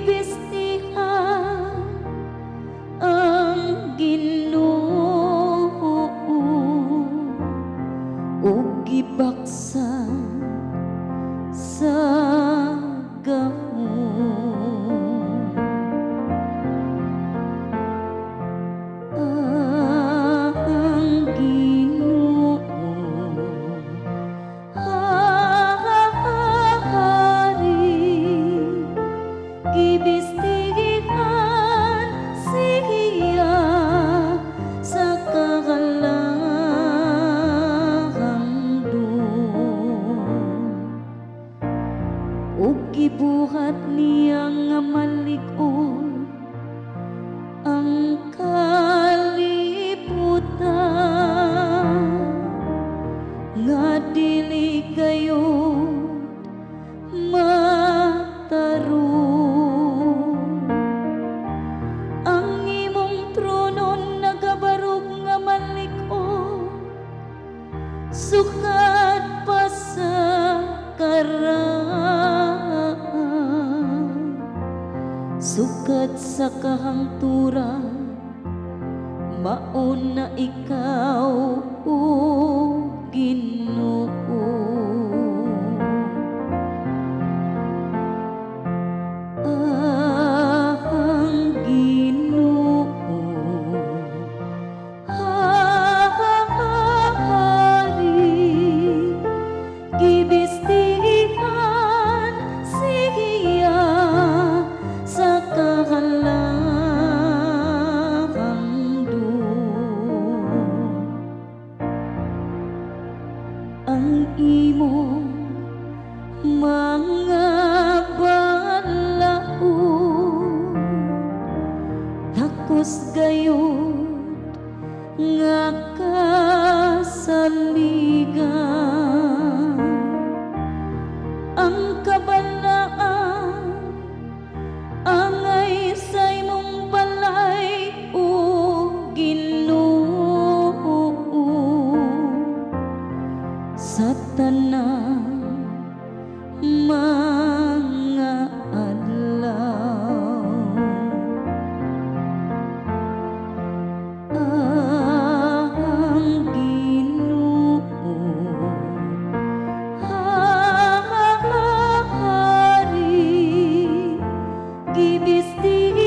gibistihan ang Ginoo ug gibaksan sa gahom. Ang Ginoo hari gibistihan siya sa kahalangang ug gibuhat niya nga malig-on ang kalibutan nga dili kayo matarong. Ang imong trono nagabarog nga malig-on sukat pa sa karaan, sukat sa kahangturan, maun na ikaw o Ginoo. Ang Ginoo hari gibistihan siya sa kahalangang ang imong mga balaod takos gayud nga kasaligan. Ang kabalaan angay sa imong balay o Ginoo sa tanang mga adlaw. Ang Ginoo hari gibistihan